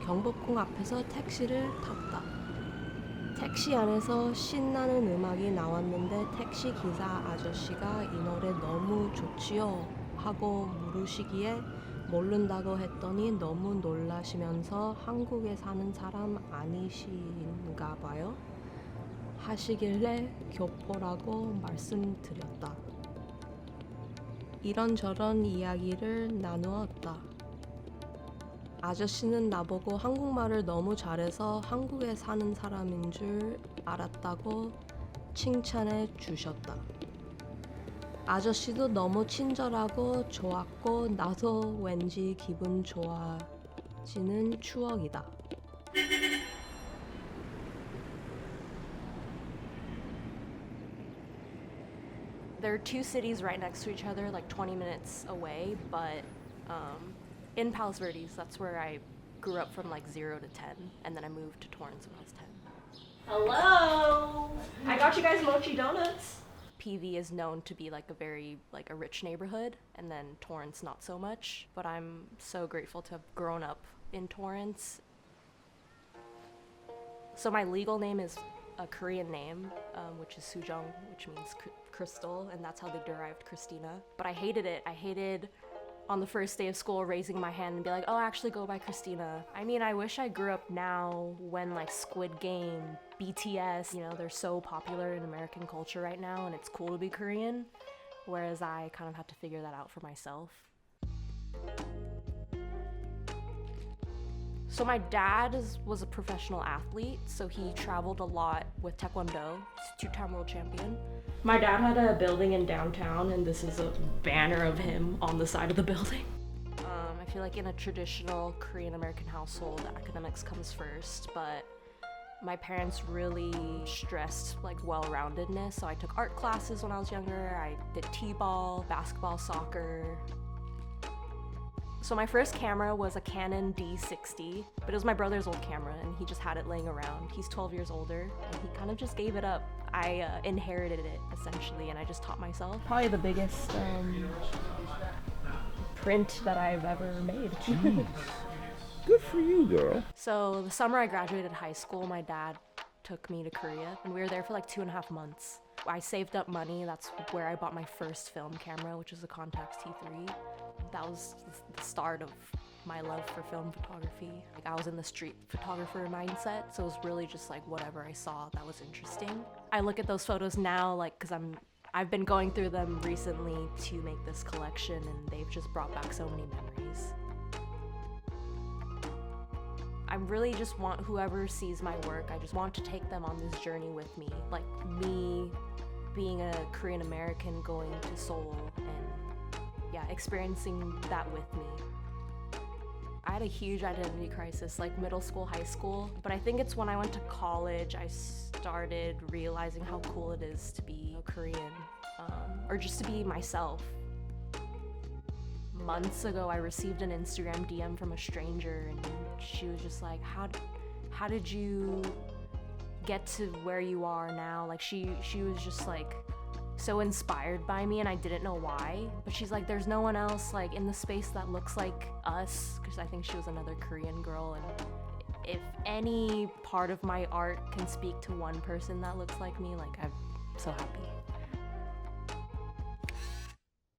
경복궁 앞에서 택시를 탔다. 택시 안에서 신나는 음악이 나왔는데 택시 기사 아저씨가 이 노래 너무 좋지요? 하고 물으시기에 모른다고 했더니 너무 놀라시면서 한국에 사는 사람 아니신가 봐요? 하시길래 교포라고 말씀드렸다. 이런저런 이야기를 나누었다. 아저씨는 나보고 한국말을 너무 잘해서 한국에 사는 사람인 줄 알았다고 칭찬해 주셨다. 아저씨도 너무 친절하고 좋았고 나도 왠지 기분 좋아지는 추억이다. There are two cities right next to each other, like 20 minutes away, but in Palos Verdes, that's where I grew up from like 0 to 10, and then I moved to Torrance when I was 10. Hello! I got you guys mochi donuts. PV is known to be like a rich neighborhood, and then Torrance not so much, but I'm so grateful to have grown up in Torrance. So my legal name is a Korean name, which is Sujong, which means crystal, and that's how they derived Christina. But I hated it. I hated on the first day of school raising my hand and be like, oh, I actually go by Christina. I mean, I wish I grew up now when like Squid Game, BTS, you know, they're so popular in American culture right now and it's cool to be Korean, whereas I kind of had to figure that out for myself. So my dad was a professional athlete, so he traveled a lot with Taekwondo. He's a two-time world champion. My dad had a building in downtown, and this is a banner of him on the side of the building. I feel like in a traditional Korean American household, academics comes first, but my parents really stressed like well-roundedness. So I took art classes when I was younger. I did t-ball, basketball, soccer. So my first camera was a Canon D60, but it was my brother's old camera and he just had it laying around. He's 12 years older and he kind of just gave it up. I inherited it essentially and I just taught myself. Probably the biggest print that I've ever made. Good for you, girl. So the summer I graduated high school, my dad took me to Korea and we were there for like 2.5 months. I saved up money. That's where I bought my first film camera, which is a Contax T3. That was the start of my love for film photography. Like I was in the street photographer mindset, so it was really just like whatever I saw that was interesting. I look at those photos now, like, because I've been going through them recently to make this collection, and they've just brought back so many memories. I really just want whoever sees my work, I just want to take them on this journey with me. Like me being a Korean American going to Seoul and experiencing that with me. I had a huge identity crisis, like middle school, high school, but I think it's when I went to college I started realizing how cool it is to be Korean, or just to be myself. Months ago, I received an Instagram DM from a stranger, and she was just like, how did you get to where you are now? Like she was just like so inspired by me and I didn't know why, but she's like, there's no one else like in the space that looks like us, because I think she was another Korean girl, and if any part of my art can speak to one person that looks like me, like I'm so happy.